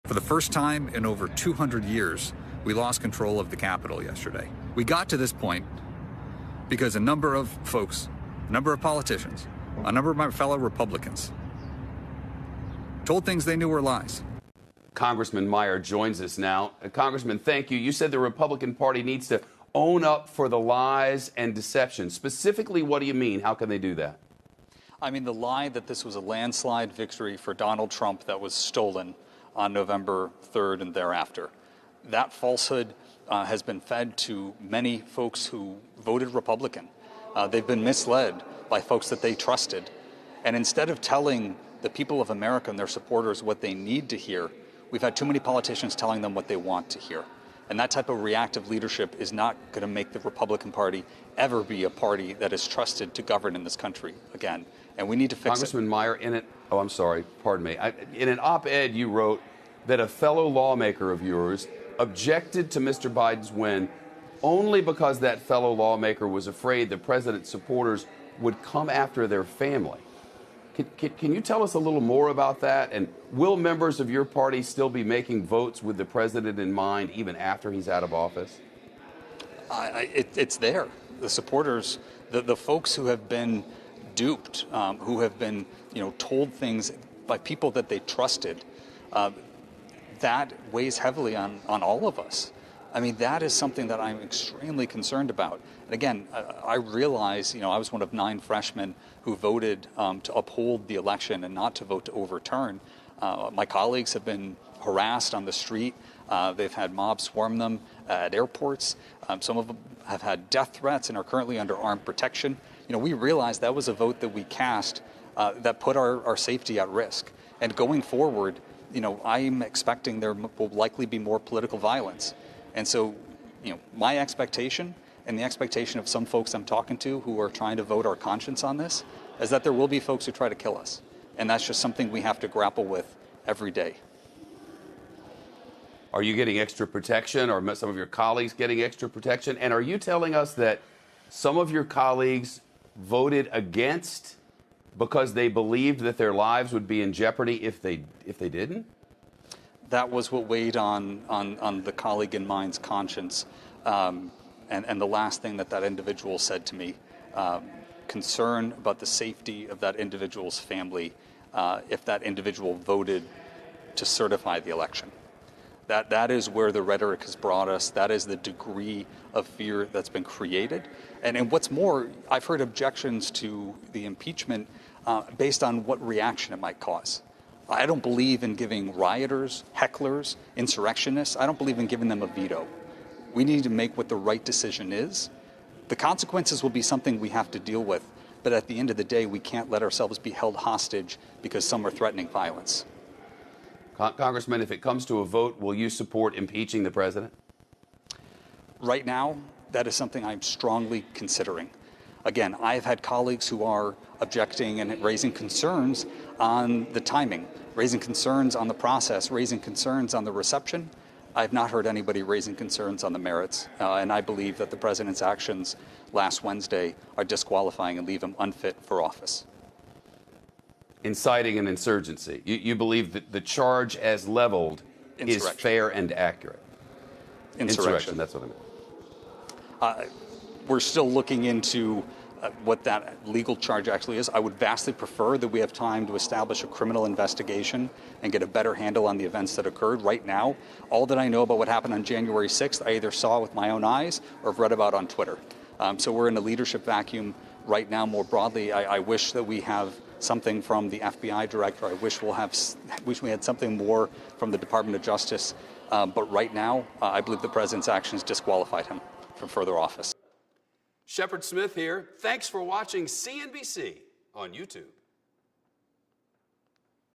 For the first time in over 200 years, we lost control of the Capitol yesterday. We got to this point because a number of folks, a number of politicians, a number of my fellow Republicans told things they knew were lies. Congressman Meyer joins us now. Congressman, thank you. You said the Republican Party needs to own up for the lies and deception. Specifically, what do you mean? How can they do that? I mean, the lie that this was a landslide victory for Donald Trump that was stolen on November 3rd and thereafter. That falsehood has been fed to many folks who voted Republican. They've been misled by folks that they trusted. And instead of telling the people of America and their supporters what they need to hear, we've had too many politicians telling them what they want to hear. And that type of reactive leadership is not going to make the Republican Party ever be a party that is trusted to govern in this country again. And we need to fix Congressman Meyer, in an op-ed you wrote that a fellow lawmaker of yours objected to Mr. Biden's win only because that fellow lawmaker was afraid the president's supporters would come after their family. Can you tell us a little more about that? And will members of your party still be making votes with the president in mind even after he's out of office? It's there. The supporters, the folks who have been duped, who have been told things by people that they trusted, that weighs heavily on all of us. I mean, that is something that I'm extremely concerned about. And again, I realize, I was one of 9 freshmen who voted to uphold the election and not to vote to overturn. My colleagues have been harassed on the street. They've had mobs swarm them at airports. Some of them have had death threats and are currently under armed protection. We realized that was a vote that we cast that put our safety at risk. And going forward, I'm expecting there will likely be more political violence. And so, my expectation and the expectation of some folks I'm talking to who are trying to vote our conscience on this is that there will be folks who try to kill us. And that's just something we have to grapple with every day. Are you getting extra protection, or some of your colleagues getting extra protection? And are you telling us that some of your colleagues voted against because they believed that their lives would be in jeopardy if they didn't? That was what weighed on the colleague in mine's conscience. And the last thing that individual said to me, concern about the safety of that individual's family if that individual voted to certify the election. That is where the rhetoric has brought us. That is the degree of fear that's been created. And what's more, I've heard objections to the impeachment based on what reaction it might cause. I don't believe in giving rioters, hecklers, insurrectionists, I don't believe in giving them a veto. We need to make what the right decision is. The consequences will be something we have to deal with, but at the end of the day, we can't let ourselves be held hostage because some are threatening violence. Congressman, if it comes to a vote, will you support impeaching the president? Right now, that is something I'm strongly considering. Again, I've had colleagues who are objecting and raising concerns on the timing, raising concerns on the process, raising concerns on the reception. I've not heard anybody raising concerns on the merits, and I believe that the president's actions last Wednesday are disqualifying and leave him unfit for office. Inciting an insurgency. You believe that the charge as leveled is fair and accurate? Insurrection, that's what I meant. We're still looking into what that legal charge actually is. I would vastly prefer that we have time to establish a criminal investigation and get a better handle on the events that occurred. Right now, all that I know about what happened on January 6th, I either saw with my own eyes or have read about on Twitter. So we're in a leadership vacuum right now. More broadly, I wish that we have something from the FBI director. I wish we had something more from the Department of Justice. But right now, I believe the president's actions disqualified him from further office. Shepard Smith here. Thanks for watching CNBC on YouTube.